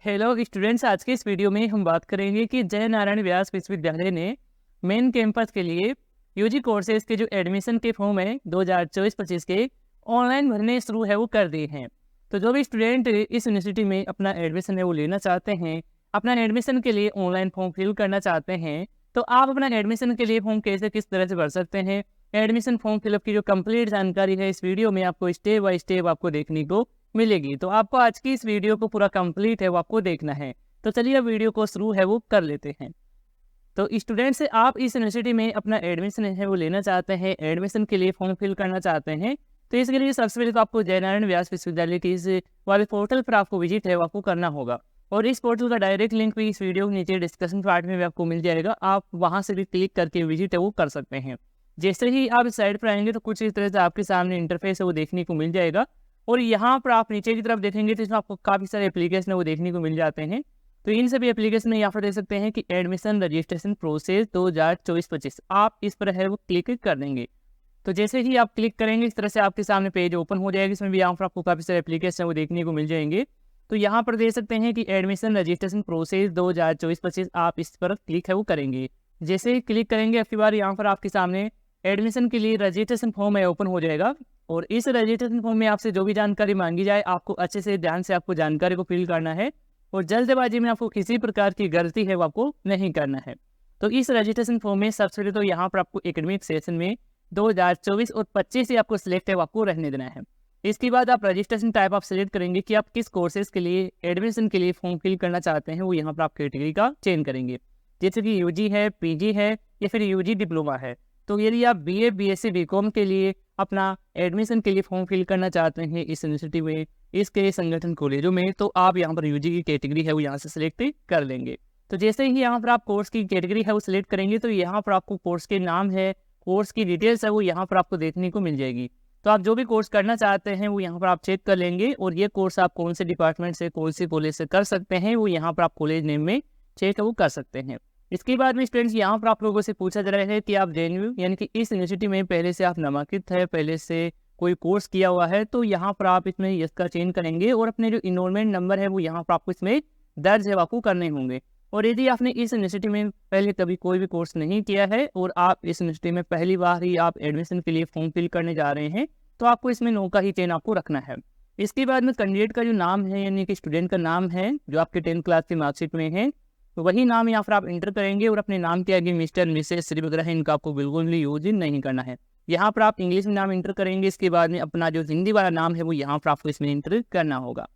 Hello students, आज के इस वीडियो में हम बात करेंगे कि जय नारायण व्यास विश्वविद्यालय ने मेन कैंपस के लिए यूजी कोर्सेज के जो एडमिशन के फॉर्म है 2024-25 के ऑनलाइन भरने शुरू है वो कर दिए हैं। तो जो भी स्टूडेंट इस यूनिवर्सिटी में अपना एडमिशन है वो लेना चाहते हैं, अपना एडमिशन के लिए ऑनलाइन फॉर्म फिल करना चाहते हैं, तो आप अपना एडमिशन के लिए फॉर्म कैसे किस तरह से भर सकते हैं, एडमिशन फॉर्म फिलअप की जो कंप्लीट जानकारी है इस वीडियो में आपको स्टेप बाय स्टेप आपको देखने को मिलेगी। तो आपको आज की इस वीडियो को पूरा कंप्लीट है वो आपको देखना है। तो चलिए वीडियो को शुरू है वो कर लेते हैं। तो स्टूडेंट्स, आप इस यूनिवर्सिटी में अपना एडमिशन है वो लेना चाहते हैं, एडमिशन के लिए फॉर्म फिल करना चाहते हैं, तो इसके लिए सबसे पहले तो आपको जय नारायण व्यास विश्वविद्यालय की इस वाले पोर्टल पर आपको विजिट है वो आपको करना होगा। और इस पोर्टल का डायरेक्ट लिंक भी इस वीडियो के नीचे डिस्कशन पार्ट में भी आपको मिल जाएगा। आप वहाँ से भी क्लिक करके विजिट है वो कर सकते हैं। जैसे ही आप इस साइड पर आएंगे तो कुछ इस तरह से आपके सामने इंटरफेस है वो देखने को मिल जाएगा। और यहाँ पर आप नीचे की तरफ देखेंगे तो इसमें आपको काफ़ी सारे एप्लीकेशन वो देखने को मिल जाते हैं। तो इन सभी एप्लीकेशन में यहाँ पर देख सकते हैं कि एडमिशन रजिस्ट्रेशन प्रोसेस 2024-25 आप इस पर है वो क्लिक कर देंगे। तो जैसे ही आप क्लिक करेंगे इस तरह से आपके सामने पेज ओपन हो जाएगा। इसमें भी यहाँ पर आपको काफ़ी सारे एप्लीकेशन वो देखने को मिल जाएंगे। तो यहाँ पर देख सकते हैं कि एडमिशन रजिस्ट्रेशन प्रोसेस 2024-25 आप इस पर क्लिक है वो करेंगे। जैसे ही क्लिक करेंगे आपकी बार यहाँ पर आपके सामने एडमिशन के लिए रजिस्ट्रेशन फॉर्म है ओपन हो जाएगा। और इस रजिस्ट्रेशन फॉर्म में आपसे जो भी जानकारी मांगी जाए आपको अच्छे से ध्यान से आपको जानकारी को फिल करना है। और जल्दबाजी में आपको किसी प्रकार की गलती है वो आपको नहीं करना है। तो इस रजिस्ट्रेशन फॉर्म में सबसे पहले तो यहाँ पर आपको एकेडमिक सेशन में 2024 और 25 से आपको सिलेक्ट है वो आपको रहने देना है। इसके बाद आप रजिस्ट्रेशन टाइप आप सिलेक्ट करेंगे कि आप किस कोर्सेज के लिए एडमिशन के लिए फॉर्म फिल करना चाहते हैं, वो यहाँ पर आप कैटेगरी का चयन करेंगे। जैसे कि यूजी है, पीजी है या फिर यूजी डिप्लोमा है। तो यदि आप बीए, बीएससी, बीकॉम के लिए अपना एडमिशन के लिए फॉर्म फिल करना चाहते हैं इस यूनिवर्सिटी में, इसके संगठन कॉलेजों में, तो आप यहाँ पर यूजी की कैटेगरी है वो यहाँ से सिलेक्ट कर लेंगे। तो जैसे ही यहाँ पर आप कोर्स की कैटेगरी है वो सिलेक्ट करेंगे तो यहाँ पर आपको कोर्स के नाम है, कोर्स की डिटेल्स है वो यहाँ पर आपको देखने को मिल जाएगी। तो आप जो भी कोर्स करना चाहते हैं वो यहाँ पर आप चेक कर लेंगे। और ये कोर्स आप कौन से डिपार्टमेंट से, कौन सी कॉलेज से कर सकते हैं वो यहाँ पर आप कॉलेज नेम में चेक वो कर सकते हैं। इसके बाद में स्टूडेंट्स यहाँ पर आप लोगों से पूछा जा रहा है कि आप जेएनयू यानी कि इस यूनिवर्सिटी में पहले से आप नामांकित है, पहले से कोई कोर्स किया हुआ है, तो यहाँ पर आप इसमें यस का चयन करेंगे। और अपने जो इनरोलमेंट नंबर है वो यहाँ पर आपको इसमें दर्ज है आपको करने होंगे। और यदि आपने इस यूनिवर्सिटी में पहले कभी कोई भी कोर्स नहीं किया है और आप इस यूनिवर्सिटी में पहली बार ही आप एडमिशन के लिए फॉर्म फिल करने जा रहे हैं, तो आपको इसमें नो का ही चयन आपको रखना है। इसके बाद में कैंडिडेट का जो नाम है यानी कि स्टूडेंट का नाम है जो आपके 10th क्लास की मार्कशीट में है, तो वही नाम यहाँ पर आप इंटर करेंगे। और अपने नाम के आगे मिस्टर, मिसेस, श्री वगैरह है इनका आपको बिल्कुल भी यूज नहीं करना है। यहाँ पर आप इंग्लिश में नाम इंटर करेंगे। इसके बाद में अपना जो हिंदी वाला नाम है वो यहाँ पर आपको इसमें इंटर करना होगा।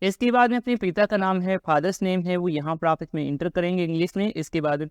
इसके बाद में अपने पिता का नाम है, फादर्स नेम है वो यहाँ पर आप इसमें इंटर करेंगे इंग्लिश में। इसके बाद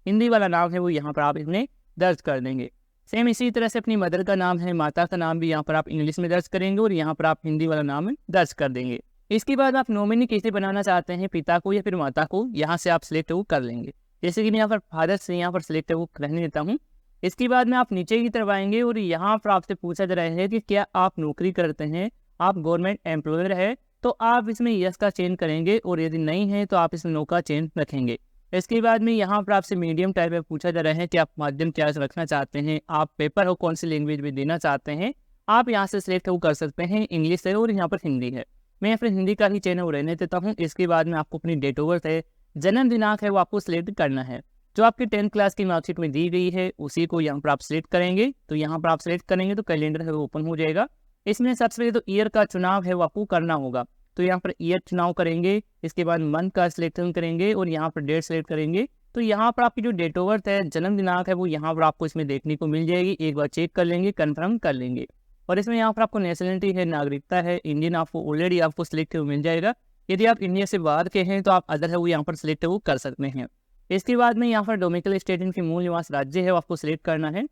हिंदी वाला नाम है वो यहाँ पर आप इसमें दर्ज कर देंगे। सेम इसी तरह से अपनी मदर का नाम है, माता का नाम भी यहाँ पर आप इंग्लिश में दर्ज करेंगे और यहाँ पर आप हिंदी वाला नाम दर्ज कर देंगे। इसके बाद आप नॉमिनी किसे बनाना चाहते हैं, पिता को या फिर माता को, यहाँ से आप सिलेक्ट वो कर लेंगे। जैसे कि मैं यहाँ पर फादर से यहाँ पर सिलेक्ट वो रहने देता हूँ। इसके बाद में आप नीचे की तरफ आएंगे और यहाँ पर आपसे पूछा जा रहा है कि क्या आप नौकरी करते हैं, आप गवर्नमेंट एम्प्लॉयर है, तो आप इसमें यस का चयन करेंगे। और यदि नहीं है तो आप इसमें नो का चयन रखेंगे। इसके बाद में यहाँ पर आपसे मीडियम टाइप में पूछा जा रहा है कि आप माध्यम क्या रखना चाहते हैं, आप पेपर हो कौन सी लैंग्वेज में देना चाहते हैं, आप यहाँ से सिलेक्ट वो कर सकते हैं। इंग्लिश है और यहाँ पर हिंदी है, मैं यहाँ पर हिंदी का ही चयन वो रहने देता हूँ। इसके बाद में आपको अपनी डेट ऑफ बर्थ है, जन्म दिनांक है वो आपको सिलेक्ट करना है। जो आपकी 10th क्लास की मार्कशीट में दी गई है उसी को यहाँ पर आप सिलेक्ट करेंगे। तो यहाँ पर आप सिलेक्ट करेंगे तो कैलेंडर है वो ओपन हो जाएगा। इसमें सबसे पहले तो ईयर का चुनाव है वो आपको करना होगा। तो यहाँ पर ईयर चुनाव करेंगे, इसके बाद मंथ का सिलेक्शन करेंगे और यहाँ पर डेट सेलेक्ट करेंगे। तो यहाँ पर आपकी जो डेट ऑफ बर्थ है, जन्म दिनांक है वो यहाँ पर आपको इसमें देखने को मिल जाएगी। एक बार चेक कर लेंगे, कन्फर्म कर लेंगे। और इसमें यहाँ पर आपको नेशनलिटी है, नागरिकता है, इंडियन आपको ऑलरेडी आपको सिलेक्ट मिल जाएगा। यदि आप इंडिया से बाहर के हैं तो आप अदर है वो यहाँ पर सिलेक्ट वो कर सकते हैं। इसके बाद में यहाँ पर डोमिसाइल स्टेट इनकी मूल निवास राज्य है वो आपको सिलेक्ट करना है।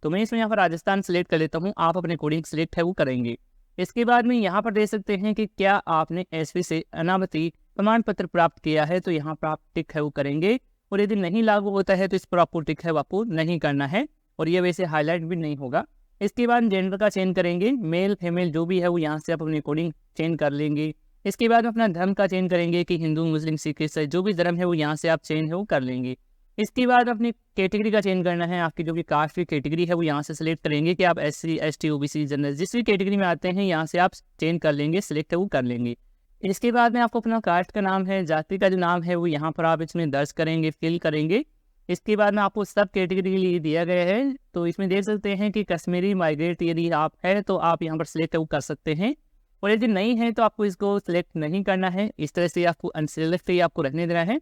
तो मैं इसमें यहाँ पर राजस्थान सिलेक्ट कर लेता हूँ, आप अपने अकॉर्डिंग सिलेक्ट है वो करेंगे। इसके बाद में यहाँ पर देख सकते हैं कि क्या आपने एसवी से अनामति प्रमाण पत्र प्राप्त किया है, तो यहाँ पर आप टिक है वो करेंगे। और यदि नहीं लागू होता है तो इस पर आपको टिक है वो आपको नहीं करना है और ये वैसे हाईलाइट भी नहीं होगा। इसके बाद जेंडर का चयन करेंगे, मेल फीमेल जो भी है वो यहाँ से आप अपने अकॉर्डिंग चयन कर लेंगे। इसके बाद अपना धर्म का चयन करेंगे कि हिंदू, मुस्लिम, सिख, ईसाई जो भी धर्म है वो यहाँ से आप चयन है वो कर लेंगे। इसके बाद अपनी कैटेगरी का चयन करना है, आपकी जो भी कास्ट की कैटेगरी है वो यहाँ से सिलेक्ट करेंगे कि आप SC, ST, OBC, जनरल जिस भी कैटेगरी में आते हैं यहाँ से आप चयन कर लेंगे, सिलेक्ट है वो कर लेंगे। इसके बाद में आपको अपना कास्ट का नाम है, जाति का जो नाम है वो यहाँ पर आप इसमें दर्ज करेंगे, फिल करेंगे। इसके बाद में आपको सब कैटेगरी के लिए दिया गया है, तो इसमें देख सकते हैं कि कश्मीरी माइग्रेट यदि आप है तो आप यहाँ पर सिलेक्ट कर सकते हैं, और यदि नहीं है तो आपको इसको सिलेक्ट नहीं करना है। इस तरह से आपको अनसिलेक्ट ही आपको रहने देना है।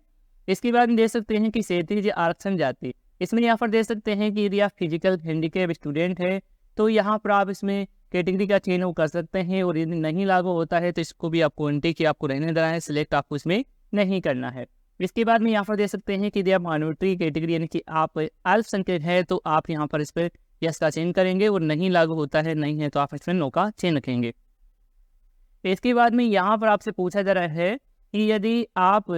इसके बाद में देख सकते हैं कि क्षेत्रीय आरक्षण जाति, इसमें यहाँ पर देख सकते हैं कि यदि आप फिजिकल हैंडीकैप स्टूडेंट है तो यहाँ पर आप इसमें कैटेगरी का चयन कर सकते हैं, और यदि नहीं लागू होता है तो इसको भी आपको अनटिक आपको रहने देना है, सिलेक्ट आपको इसमें नहीं करना है। इसके बाद में यहाँ पर देख सकते हैं कि यदि आप माइनॉरिटी कैटेगरी यानी कि आप अल्पसंख्यक है तो आप यहाँ पर इस पर यस का चयन करेंगे, और नहीं लागू होता है, नहीं है तो आप इसमें नो का चयन रखेंगे। इसके बाद में यहाँ पर आपसे पूछा जा रहा है कि यदि आप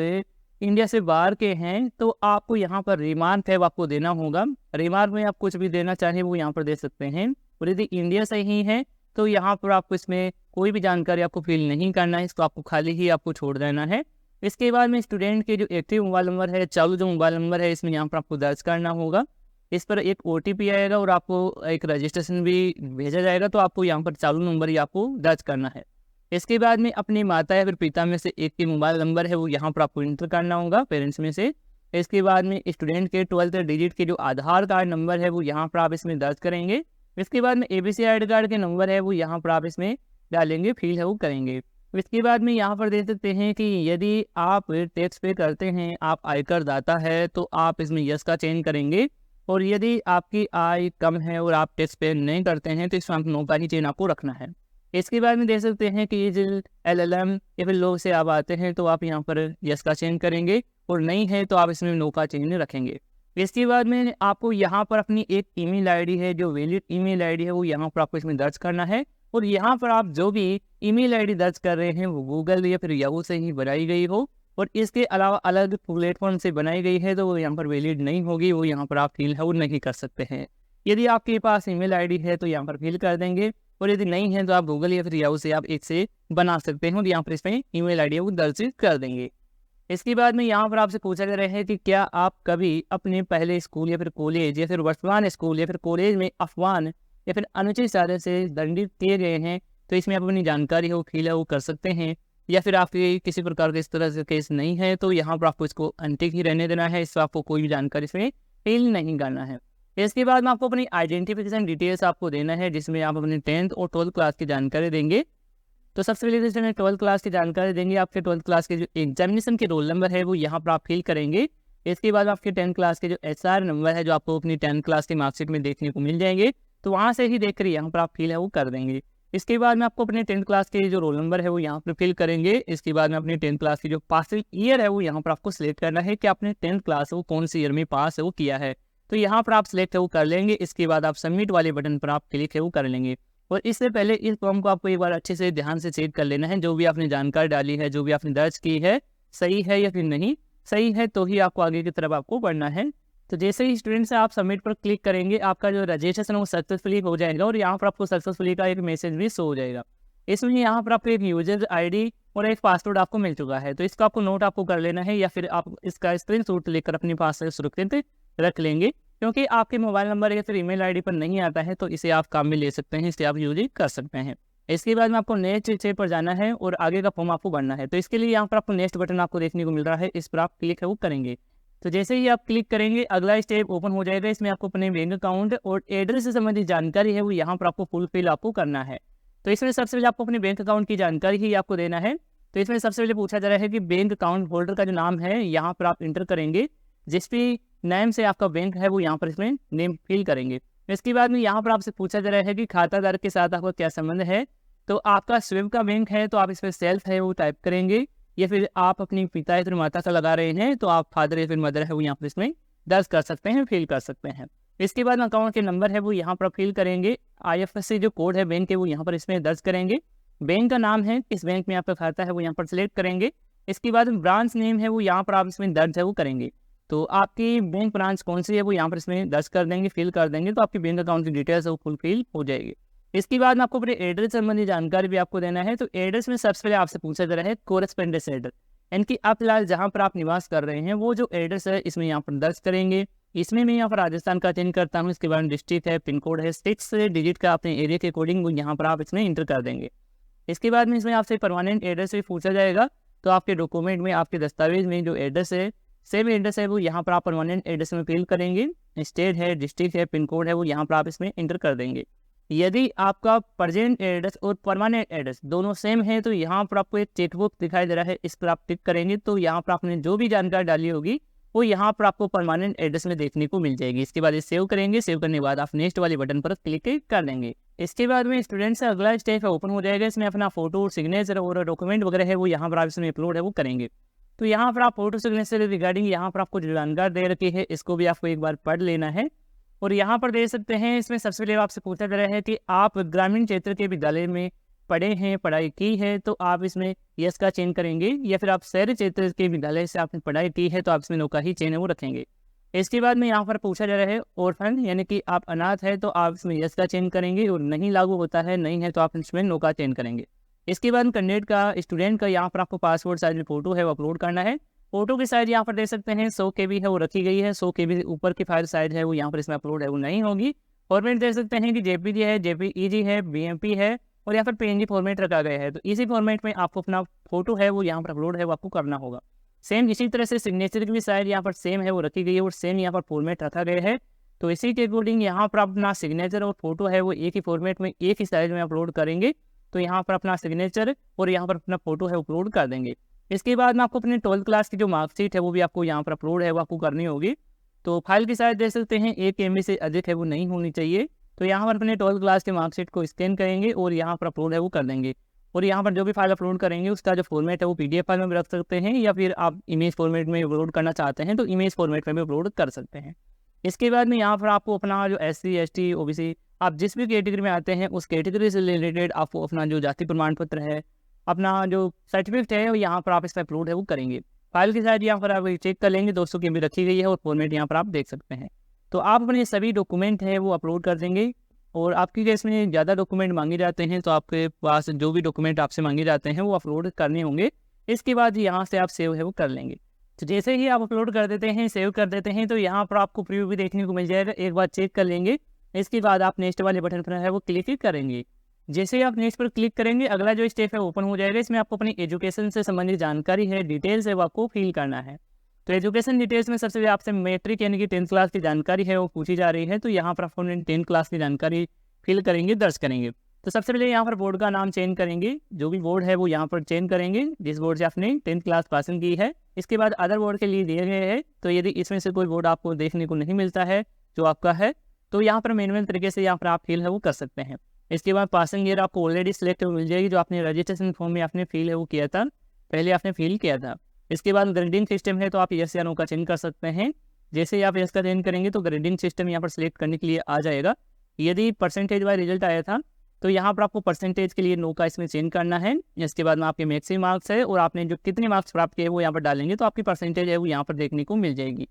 इंडिया से बाहर के हैं तो आपको यहाँ पर रिमार्क है वो आपको देना होगा। रिमार्क में आप कुछ भी देना चाहें वो यहाँ पर दे सकते हैं, और यदि इंडिया से ही है तो यहाँ पर आपको इसमें कोई भी जानकारी आपको फिल नहीं करना है, इसको आपको खाली ही आपको छोड़ देना है। इसके बाद में स्टूडेंट के जो एक्टिव मोबाइल नंबर है, चालू जो मोबाइल नंबर है, इसमें यहाँ पर आपको दर्ज करना होगा। इस पर एक OTP आएगा और आपको एक रजिस्ट्रेशन भी भेजा जाएगा, तो आपको यहाँ पर चालू नंबर ही आपको दर्ज करना है। इसके बाद में अपनी माता या फिर पिता में से एक की मोबाइल नंबर है वो यहाँ पर आपको इंटर करना होगा, पेरेंट्स में से। इसके बाद में स्टूडेंट के 12th डिजिट के जो आधार कार्ड नंबर है वो यहाँ पर आप इसमें दर्ज करेंगे। इसके बाद में ABC ID कार्ड के नंबर है वो यहाँ पर आप इसमें डालेंगे, फिल है वो करेंगे। इसके बाद में यहाँ पर देख सकते हैं कि यदि आप टैक्स पे करते हैं, आप आयकर दाता है तो आप इसमें यस का चयन करेंगे, और यदि आपकी आय कम है और आप टैक्स पे नहीं करते हैं तो इसमें आप नो का ही चयन आपको रखना है। इसके बाद में देख सकते हैं कि ये जो LLM या फिर लोग से आप आते हैं तो आप यहाँ पर यस का चयन करेंगे, और नहीं है तो आप इसमें नो का चयन रखेंगे। इसके बाद में आपको यहाँ पर अपनी एक ईमेल आईडी है, जो वैलिड ईमेल आईडी है वो यहाँ पर आपको इसमें दर्ज करना है, और यहाँ पर आप जो भी ईमेल आईडी दर्ज कर रहे हैं वो गूगल या फिर याहू से ही बनाई गई हो, और इसके अलावा अलग प्लेटफॉर्म से बनाई गई है तो वो यहाँ पर वैलिड नहीं होगी, वो यहाँ पर आप फिल है वो नहीं कर सकते हैं। यदि आपके पास ईमेल आईडी है तो यहाँ पर फिल कर देंगे, और यदि नहीं है तो आप गूगल या फिर याहू से आप एक से बना सकते हैं, और यहाँ पर इसमें ईमेल आईडी वो दर्ज कर देंगे। इसके बाद में यहाँ पर आपसे पूछा जा रहा है कि क्या आप कभी अपने पहले स्कूल या फिर कॉलेज या फिर वर्तमान स्कूल या फिर कॉलेज में अफवाह या फिर अनुचित साधन से दंडित किए गए हैं, तो इसमें आप अपनी जानकारी हो फिल है वो कर सकते हैं। या फिर आपके किसी प्रकार के इस तरह से केस नहीं है तो यहाँ पर आपको इसको अनटिक ही रहने देना है, इससे आपको कोई भी जानकारी इसमें फिल नहीं करना है। इसके बाद में आपको अपनी आइडेंटिफिकेशन डिटेल्स आपको देना है, जिसमें आप अपनी 10th और 12th क्लास की जानकारी देंगे। तो सबसे पहले इसमें 12th क्लास की जानकारी देंगे। आपके 12th क्लास के जो एग्जामिनेशन के रोल नंबर है वो यहाँ पर आप फिल करेंगे। इसके बाद आपके 10th क्लास के जो SR नंबर है जो आपको अपनी 10th क्लास की मार्कशीट में देखने को मिल जाएंगे, तो वहाँ से ही देख कर यहाँ पर आप फिल है वो कर देंगे। इसके बाद में आपको अपने 10th क्लास के जो रोल नंबर है वो यहाँ पर फिल करेंगे। इसके बाद में अपनी 10th क्लास की जो पासिंग ईयर है वो यहाँ पर आपको सिलेक्ट करना है कि आपने 10th क्लास वो कौन सी ईयर में पास है वो किया है, तो यहाँ पर आप सिलेक्ट है वो कर लेंगे। इसके बाद आप सबमिट वाले बटन पर आप क्लिक है वो कर लेंगे। और इससे पहले इस फॉर्म को आपको एक बार अच्छे से ध्यान से चेक कर लेना है, जो भी आपने जानकारी डाली है, जो भी आपने दर्ज की है, सही है या फिर नहीं। सही है तो ही आपको आगे की तरफ आपको बढ़ना है। तो जैसे ही स्टूडेंट से आप सबमिट पर क्लिक करेंगे, आपका जो रजिस्ट्रेशन वो सक्सेसफुली हो जाएगा, और यहाँ पर आपको सक्सेसफुली का एक मैसेज भी शो हो जाएगा। इसमें यहाँ पर आपको एक यूजर ID और एक पासवर्ड आपको मिल चुका है, तो इसका आपको नोट आपको कर लेना है, या फिर आप इसका स्क्रीनशॉट लेकर अपने पास से सुरक्षित रख लेंगे, क्योंकि आपके मोबाइल नंबर या फिर ईमेल आईडी पर नहीं आता है तो इसे आप काम में ले सकते हैं, इसे आप यूज कर सकते हैं। इसके बाद में आपको नेक्स्ट स्टेप पर जाना है और आगे का फॉर्म आपको भरना है। तो इसके लिए यहाँ पर आपको नेक्स्ट बटन आपको देखने को मिल रहा है, इस पर आप क्लिक है वो करेंगे। तो जैसे ही आप क्लिक करेंगे अगला स्टेप ओपन हो जाएगा। इसमें आपको अपने बैंक अकाउंट और एड्रेस से संबंधित जानकारी है वो यहाँ पर आपको फुलफिल आपको करना है। तो इसमें सबसे पहले आपको अपने बैंक अकाउंट की जानकारी ही आपको देना है। तो इसमें सबसे पहले पूछा जा रहा है कि बैंक अकाउंट होल्डर का जो नाम है यहाँ पर आप इंटर करेंगे, जिस भी नेम से आपका बैंक है वो यहाँ पर इसमें नेम फिल करेंगे। इसके बाद में यहाँ पर आपसे पूछा जा रहा है कि खाताधारक के साथ आपका क्या संबंध है। तो आपका स्वयं का बैंक है तो आप इसमें सेल्फ है वो टाइप करेंगे, या फिर आप अपनी पिता या फिर माता का लगा रहे हैं तो आप फादर या फिर मदर है वो यहाँ पर इसमें दर्ज कर सकते हैं, फिल कर सकते हैं। इसके बाद अकाउंट के नंबर है वो यहाँ पर फिल करेंगे। IFSC जो कोड है बैंक के वो यहाँ पर इसमें दर्ज करेंगे। बैंक का नाम है, किस बैंक में आपका खाता है वो यहाँ पर सिलेक्ट करेंगे। इसके बाद ब्रांच नेम है वो यहाँ पर आप इसमें दर्ज है वो करेंगे। तो आपकी बैंक ब्रांच कौन सी है वो यहाँ पर इसमें दर्ज कर देंगे, फिल कर देंगे, तो आपकी बैंक अकाउंट की डिटेल्स है वो फुलफिल हो जाएगी। इसके बाद में आपको अपने एड्रेस संबंधी जानकारी भी आपको देना है। तो एड्रेस में सबसे पहले आपसे पूछा जा रहा है कोरेस्पेंडेंस एड्रेस, यानी कि आप फिलहाल जहाँ पर आप निवास कर रहे हैं वो जो एड्रेस है इसमें यहाँ पर दर्ज करेंगे। इसमें मैं यहाँ पर राजस्थान का चयन करता हूँ। इसके बाद डिस्ट्रिक्ट है, पिन कोड है 6 डिजिट का अपने एरिया के अकॉर्डिंग यहाँ पर आप इसमें इंटर कर देंगे। इसके बाद में इसमें आपसे परमानेंट एड्रेस भी पूछा जाएगा, तो आपके डॉक्यूमेंट में, आपके दस्तावेज में जो एड्रेस है, सेम एड्रेस है, वो यहाँ पर आप परमानेंट एड्रेस में फिल करेंगे। स्टेट है, डिस्ट्रिक्ट है, पिन कोड है, वो यहाँ पर आप इसमें इंटर कर देंगे। यदि आपका प्रेजेंट एड्रेस और परमानेंट एड्रेस दोनों सेम है तो यहाँ पर आपको एक चेकबुक दिखाई दे रहा है, इस पर आप टिक करेंगे तो यहाँ पर आपने जो भी जानकारी डाली होगी वो यहाँ पर आपको परमानेंट एड्रेस में देखने को मिल जाएगी। इसके बाद ये सेव करेंगे, सेव करने के बाद आप नेक्स्ट वाले बटन पर क्लिक कर देंगे। इसके बाद में स्टूडेंट से अगला स्टेप है ओपन हो जाएगा। इसमें अपना फोटो, सिग्नेचर और डॉक्यूमेंट वगैरह है वो यहाँ पर आप इसमें अपलोड है वो करेंगे। तो यहाँ पर आप फोटो सिग्नेचर रिगार्डिंग यहाँ पर आपको जो जानकारी दे रखी है इसको भी आपको एक बार पढ़ लेना है। और यहाँ पर देख सकते हैं, इसमें सबसे पहले आपसे पूछा जा रहा है कि आप ग्रामीण क्षेत्र के विद्यालय में पढ़े हैं, पढ़ाई की है, तो आप इसमें यस का चयन करेंगे, या फिर आप शहरी क्षेत्र के विद्यालय से आपने पढ़ाई की है तो आप इसमें नो का ही चयन है वो रखेंगे। इसके बाद में यहाँ पर पूछा जा रहा है ऑर्फन, यानी कि आप अनाथ है तो आप इसमें यस का चयन करेंगे, और नहीं लागू होता है, नहीं है तो आप इसमें नो का चयन करेंगे। इसके बाद कैंडिडेट का, स्टूडेंट का यहाँ पर आपको पासपोर्ट साइज में फोटो है वो अपलोड करना है। फोटो की साइज यहाँ पर देख सकते हैं 100 KB है वो रखी गई है। 100 KB ऊपर की फाइल साइज है वो यहाँ पर इसमें अपलोड है वो नहीं होगी। फॉर्मेट देख सकते हैं कि JPG है, JPEG है, BMP है, और यहाँ पर PNG फॉर्मेट रखा गया है। तो इसी फॉर्मेट में आपको अपना फोटो है वो यहाँ पर अपलोड है वो आपको करना होगा। सेम इसी तरह से सिग्नेचर की भी साइज यहाँ पर सेम है वो रखी गई है, और सेम यहाँ पर फॉर्मेट रखा गया है। तो इसी के अकॉर्डिंग यहाँ पर अपना सिग्नेचर और फोटो है वो एक ही फॉर्मेट में, एक ही साइज में अपलोड करेंगे। तो यहाँ पर अपना सिग्नेचर और यहाँ पर अपना फोटो है अपलोड कर देंगे। इसके बाद में आपको अपने 12th क्लास की जो मार्कशीट है वो भी आपको यहाँ पर अपलोड है वो आपको करनी होगी। तो फाइल की साइज देख सकते हैं 1 MB से अधिक है वो नहीं होनी चाहिए। तो यहाँ पर अपने 12th क्लास के मार्कशीट को स्कैन करेंगे और यहाँ पर अपलोड है वो कर देंगे। और यहाँ पर जो भी फाइल अपलोड करेंगे उसका जो फॉर्मेट है वो PDF फाइल में भी रख सकते हैं, या फिर आप इमेज फॉर्मेट में अपलोड करना चाहते हैं तो इमेज फॉर्मेट में भी अपलोड कर सकते हैं। इसके बाद में यहाँ पर आपको अपना जो SC ST OBC आप जिस भी कैटेगरी में आते हैं उस कैटेगरी से रिलेटेड आपको अपना जो जाति प्रमाण पत्र है, अपना जो सर्टिफिकेट है वो यहाँ पर आप इस पर अपलोड है वो करेंगे। फाइल की साइज यहाँ पर आप चेक कर लेंगे, 200 KB रखी गई है, और फॉर्मेट यहाँ पर आप देख सकते हैं। तो आप अपने सभी डॉक्यूमेंट है वो अपलोड कर देंगे। और आपकी केस में ज़्यादा डॉक्यूमेंट मांगे जाते हैं तो आपके पास जो भी डॉक्यूमेंट आपसे मांगे जाते हैं वो अपलोड करने होंगे। इसके बाद यहाँ से आप सेव है वो कर लेंगे। तो जैसे ही आप अपलोड कर देते हैं, सेव कर देते हैं, तो यहाँ पर आपको प्रीव्यू भी देखने को मिल जाएगा। एक बार चेक कर लेंगे, इसके बाद आप नेक्स्ट वाले बटन पर है वो क्लिक करेंगे। जैसे ही आप नेक्स्ट पर क्लिक करेंगे अगला जो स्टेप है ओपन हो जाएगा। इसमें आपको अपनी एजुकेशन से संबंधित जानकारी है, डिटेल्स है वो आपको फिल करना है। तो एजुकेशन डिटेल्स में सबसे पहले आपसे मैट्रिक यानी कि 10th क्लास की जानकारी है वो पूछी जा रही है। तो यहाँ पर आपको 10th क्लास की जानकारी फिल करेंगे, दर्ज करेंगे। तो सबसे पहले यहाँ पर बोर्ड का नाम चेंज करेंगे, जो भी बोर्ड है वो यहाँ पर चेंज करेंगे जिस बोर्ड से आपने 10th क्लास पासिंग की है। इसके बाद अदर बोर्ड के लिए दिए गए हैं, तो यदि इसमें से कोई बोर्ड आपको देखने को नहीं मिलता है जो आपका है तो यहाँ पर मैनुअल तरीके से यहाँ पर आप फिल है वो कर सकते हैं। इसके बाद पासिंग ईयर आपको ऑलरेडी सिलेक्ट मिल जाएगी, जो आपने रजिस्ट्रेशन फॉर्म में आपने फिल है वो किया था, पहले आपने फिल किया था। इसके बाद ग्रेडिंग सिस्टम है तो आप यस या नो का चयन कर सकते हैं। जैसे ही आप यस का चयन करेंगे तो ग्रेडिंग सिस्टम यहाँ पर सिलेक्ट करने के लिए आ जाएगा। यदि परसेंटेज वाइज रिजल्ट आया था तो यहाँ पर आपको परसेंटेज के लिए नो का इसमें चेंज करना है। इसके बाद में आपके मैक्सिमम मार्क्स है और आपने जो कितने मार्क्स प्राप्त किए वो यहाँ पर डालेंगे तो आपकी परसेंटेज है वो यहाँ पर देखने को मिल जाएगी।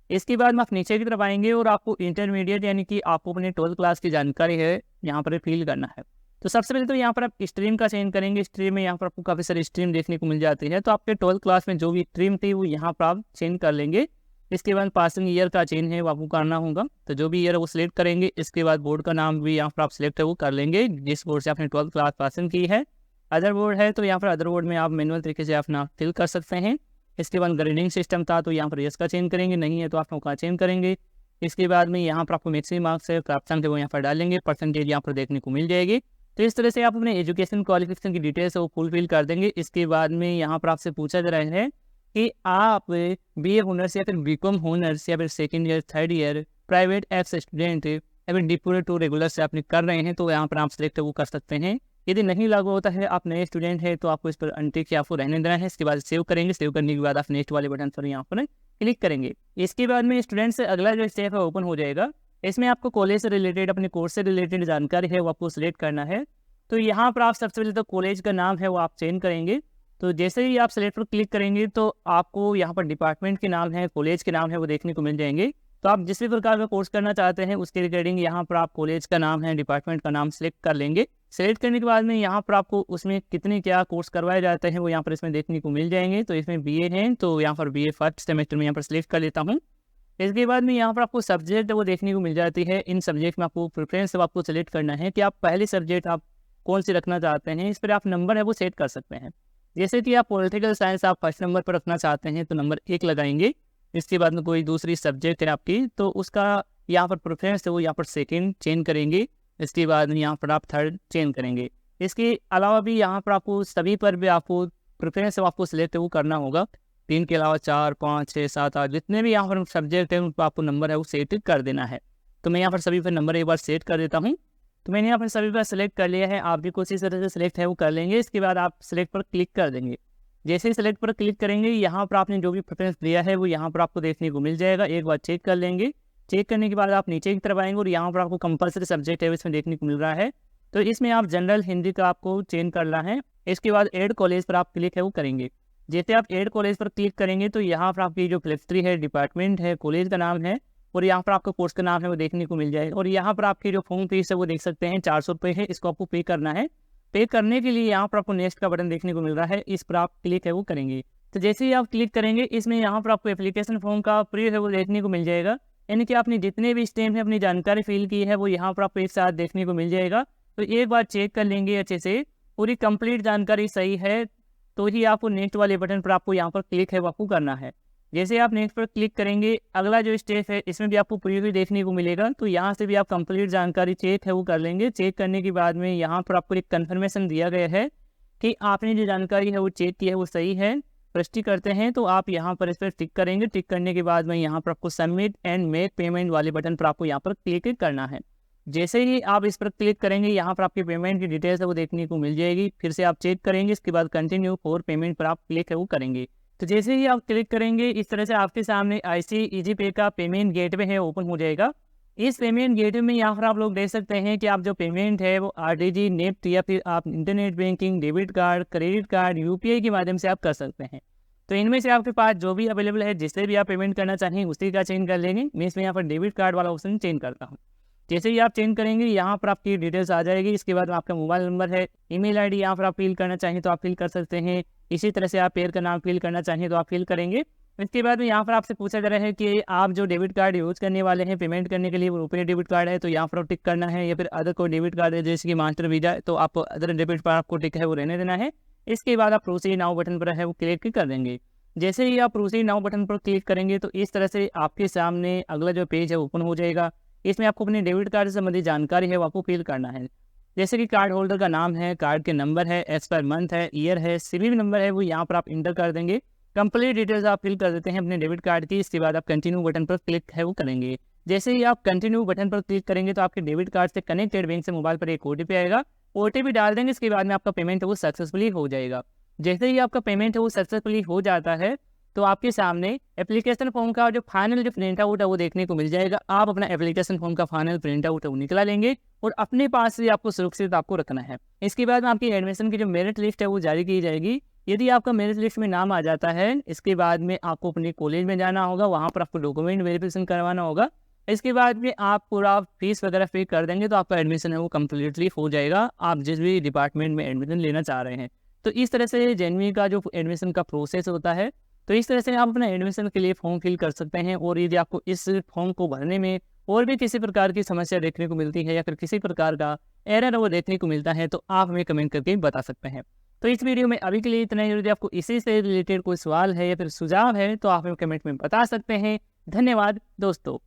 इसके बाद में आप नीचे की तरफ आएंगे और आपको इंटरमीडिएट यानी कि आपको अपने 12th क्लास की जानकारी है यहाँ पर फिल करना है। तो सबसे पहले तो यहाँ पर आप स्ट्रीम का चयन करेंगे। स्ट्रीम में यहाँ पर आपको काफ़ी सारी स्ट्रीम देखने को मिल जाती है, तो आपके 12th क्लास में जो भी स्ट्रीम थी वो यहाँ पर आप चेंज कर लेंगे। इसके बाद पासिंग ईयर का चेंज है वो आपको करना होगा, तो जो भी ईयर है वो सिलेक्ट करेंगे। इसके बाद बोर्ड का नाम भी यहाँ पर आप सिलेक्ट है वो कर लेंगे जिस बोर्ड से आपने 12th क्लास पासिंग की है। अदर बोर्ड है तो यहाँ पर अदर बोर्ड में आप मैनुअल तरीके से अपना फिल कर सकते हैं। इसके बाद ग्रेडिंग सिस्टम था तो यहाँ पर यस का चेंज करेंगे, नहीं है तो आप नो का चेंज करेंगे। इसके बाद में यहाँ पर आपको मैक्सिमम मार्क्स है प्राप्तांक है वो यहाँ पर डालेंगे, परसेंटेज यहाँ पर देखने को मिल जाएगी। तो इस तरह से आप अपने एजुकेशन क्वालिफिकेशन की डिटेल्स है वो फुलफिल कर देंगे। इसके बाद में यहाँ पर आपसे पूछा जा रहा है कि आप BA ऑनर्स या फिर BCom ऑनर्स या फिर 2nd year 3rd year private x student या फिर डिप्लोमा टू रेगुलर से आपने कर रहे हैं तो यहाँ पर आप सिलेक्ट वो कर सकते हैं। यदि नहीं लागू होता है, आप नए स्टूडेंट है तो आपको इस पर अनटिक या आपको रहने देना है। इसके बाद सेव करेंगे, सेव करने के बाद आप नेक्स्ट वाले बटन पर यहाँ पर क्लिक करेंगे। इसके बाद में स्टूडेंट से अगला जो स्टेप है ओपन हो जाएगा। इसमें आपको कॉलेज से रिलेटेड, अपने कोर्स से रिलेटेड जानकारी है वो आपको सिलेक्ट करना है। तो यहाँ पर आप सबसे पहले तो कॉलेज का नाम है वो आप चेंज करेंगे। तो जैसे ही आप सेलेक्ट पर क्लिक करेंगे तो आपको यहाँ पर डिपार्टमेंट के नाम है, कॉलेज के नाम है वो देखने को मिल जाएंगे। तो आप जिस भी प्रकार का कोर्स करना चाहते हैं उसके रिगार्डिंग यहाँ पर आप कॉलेज का नाम है, डिपार्टमेंट का नाम सेलेक्ट कर लेंगे। सेलेक्ट करने के बाद में यहाँ पर आपको उसमें कितने क्या कोर्स करवाए जाते हैं वो यहाँ पर इसमें देखने को मिल जाएंगे। तो इसमें BA है तो यहाँ पर BA फर्स्ट सेमेस्टर में यहाँ पर सिलेक्ट कर लेता हूँ। इसके बाद में यहाँ पर आपको सब्जेक्ट वो देखने को मिल जाती है। इन सब्जेक्ट में आपको प्रेफरेंस आपको सेलेक्ट करना है कि आप पहले सब्जेक्ट आप कौन सी रखना चाहते हैं, इस पर आप नंबर है वो सेट कर सकते हैं। जैसे कि आप पॉलिटिकल साइंस आप फर्स्ट नंबर पर रखना चाहते हैं तो नंबर 1 लगाएंगे। इसके बाद में कोई दूसरी सब्जेक्ट है आपकी तो उसका यहाँ पर प्रेफरेंस है वो यहाँ पर सेकेंड चेंज करेंगे। इसके बाद में यहाँ पर आप थर्ड चेंज करेंगे। इसके अलावा भी यहाँ पर आपको सभी पर भी आपको प्रेफरेंस आपको सिलेक्ट वो करना होगा। 3 के अलावा 4, 5, 6, 7, 8 जितने भी यहाँ पर सब्जेक्ट हैं उन पर आपको नंबर है वो सेट कर देना है। तो मैं यहाँ पर सभी पर नंबर एक बार सेट कर देता हूँ। तो मैंने यहाँ पर सभी पर सेलेक्ट कर लिया है, आप भी कोशिश तरह से सिलेक्ट है वो कर लेंगे। इसके बाद आप सिलेक्ट पर क्लिक कर देंगे। जैसे ही सिलेक्ट पर क्लिक करेंगे यहाँ पर आपने जो भी प्रेफरेंस दिया है वो यहाँ पर आपको देखने को मिल जाएगा। एक बार चेक कर लेंगे। चेक करने के बाद आप नीचे की तरफ आएंगे और यहाँ पर आपको कंपलसरी सब्जेक्ट है इसमें देखने को मिल रहा है। तो इसमें आप जनरल हिंदी का आपको चेंज करना है। इसके बाद ऐड कॉलेज पर आप क्लिक है वो करेंगे। जैसे आप ऐड कॉलेज पर क्लिक करेंगे तो यहाँ पर आपकी जो फ्लेक्ट्री है, डिपार्टमेंट है, कॉलेज का नाम है और यहाँ पर आपका कोर्स का नाम है वो देखने को मिल जाएगा। और यहाँ पर आपकी जो फॉर्म फीस है वो देख सकते हैं 400 रुपये है, इसको आपको पे करना है। पे करने के लिए यहाँ पर आपको नेक्स्ट का बटन देखने को मिल रहा है, इस पर आप क्लिक है वो करेंगे। तो जैसे ही आप क्लिक करेंगे इसमें यहाँ पर आपको एप्लीकेशन फॉर्म का प्री है वो देखने को मिल जाएगा। यानी कि आपने जितने भी स्टेप में अपनी जानकारी फिल की है वो यहाँ पर आपको एक साथ देखने को मिल जाएगा। तो एक बार चेक कर लेंगे अच्छे से, पूरी कंप्लीट जानकारी सही है तो ही आपको नेक्स्ट वाले बटन पर आपको यहाँ पर क्लिक है वो आपको करना है। जैसे आप नेक्स्ट पर क्लिक करेंगे अगला जो स्टेप है इसमें भी आपको प्रीव्यू देखने को मिलेगा। तो यहाँ से भी आप कंप्लीट जानकारी चेक है वो कर लेंगे। चेक करने के बाद में यहाँ पर आपको एक कन्फर्मेशन दिया गया है कि आपने जो जानकारी है वो चेक की है वो सही है, पुष्टि करते हैं। तो आप यहाँ पर इस पर टिक करेंगे। टिक करने के बाद में यहाँ पर आपको सबमिट एंड मेक पेमेंट वाले बटन पर आपको यहाँ पर क्लिक करना है। जैसे ही आप इस पर क्लिक करेंगे यहाँ पर आपकी पेमेंट की डिटेल्स है वो देखने को मिल जाएगी। फिर से आप चेक करेंगे, इसके बाद कंटिन्यू फॉर पेमेंट पर आप क्लिक है वो करेंगे। तो जैसे ही आप क्लिक करेंगे इस तरह से आपके सामने IC ईजी पे का पेमेंट गेटवे है ओपन हो जाएगा। इस पेमेंट गेटवे में यहाँ पर आप लोग देख सकते हैं कि आप जो पेमेंट है वो RTG, नेफ्ट या फिर आप internet banking, debit card, credit card, UPI के माध्यम से आप कर सकते हैं। तो इनमें से आपके पास जो भी अवेलेबल है जिससे भी आप पेमेंट करना चाहें उसी का चेंज कर लेंगे। मैं इसमें यहाँ पर डेबिट कार्ड वाला ऑप्शन चेंज करता हूँ। जैसे ही आप चेंज करेंगे यहाँ पर आपकी डिटेल्स आ जाएगी। इसके बाद आपका मोबाइल नंबर है, ईमेल आईडी यहाँ पर आप फिल करना चाहें तो आप फिल कर सकते हैं। इसी तरह से आप पेयर का नाम फिल करना चाहें तो आप फिल करेंगे। इसके बाद में यहाँ पर आपसे पूछा जा रहा है कि आप जो डेबिट कार्ड यूज़ करने वाले हैं पेमेंट करने के लिए वो रुपये डेबिट कार्ड है तो यहाँ पर टिक करना है, या फिर अदर कोई डेबिट कार्ड है जैसे कि मास्टर वीजा तो आप अदर डेबिट पर आपको टिक है वो रहने देना है। इसके बाद आप प्रोसीड नाउ बटन पर है वो क्लिक कर देंगे। जैसे ही आप प्रोसीड नाउ बटन पर क्लिक करेंगे तो इस तरह से आपके सामने अगला जो पेज है ओपन हो जाएगा। इसमें आपको अपने डेबिट कार्ड से संबंधित जानकारी है वो आपको फिल करना है। जैसे कि कार्ड होल्डर का नाम है, कार्ड के नंबर है, एक्सपायर मंथ है, ईयर है, CVV नंबर है वो यहाँ पर आप इंटर कर देंगे। कंप्लीट डिटेल्स आप फिल कर देते हैं अपने डेबिट कार्ड की। इसके बाद आप कंटिन्यू बटन पर क्लिक है वो करेंगे। जैसे ही आप कंटिन्यू बटन पर क्लिक करेंगे तो आपके डेबिट कार्ड से कनेक्टेड बैंक से मोबाइल पर एक OTP आएगा। OTP डाल देंगे, इसके बाद में आपका पेमेंट है वो सक्सेसफुली हो जाएगा। जैसे ही आपका पेमेंट है वो सक्सेसफुली हो जाता है तो आपके सामने एप्लीकेशन फॉर्म का जो फाइनल जो प्रिंट आउट है वो देखने को मिल जाएगा। आप अपना एप्लीकेशन फॉर्म का फाइनल प्रिंट आउट है वो निकला लेंगे और अपने पास से आपको सुरक्षित आपको रखना है। इसके बाद में आपकी एडमिशन की जो मेरिट लिस्ट है वो जारी की जाएगी। यदि आपका मेरिट लिस्ट में नाम आ जाता है इसके बाद में आपको अपने कॉलेज में जाना होगा, वहाँ पर आपको डॉक्यूमेंट वेरिफिकेशन करवाना होगा। इसके बाद में आप पूरा फीस वगैरह पे कर देंगे तो आपका एडमिशन है वो कम्प्लीटली हो जाएगा, आप जिस भी डिपार्टमेंट में एडमिशन लेना चाह रहे हैं। तो इस तरह से जेनवी का जो एडमिशन का प्रोसेस होता है तो इस तरह से आप अपना एडमिशन के लिए फॉर्म फिल कर सकते हैं। और यदि आपको इस फॉर्म को भरने में और भी किसी प्रकार की समस्या देखने को मिलती है या फिर किसी प्रकार का एरर वो देखने को मिलता है तो आप हमें कमेंट करके बता सकते हैं। तो इस वीडियो में अभी के लिए इतना ही। यदि आपको इसी से रिलेटेड कोई सवाल है या फिर सुझाव है तो आप हमें कमेंट में बता सकते हैं। धन्यवाद दोस्तों।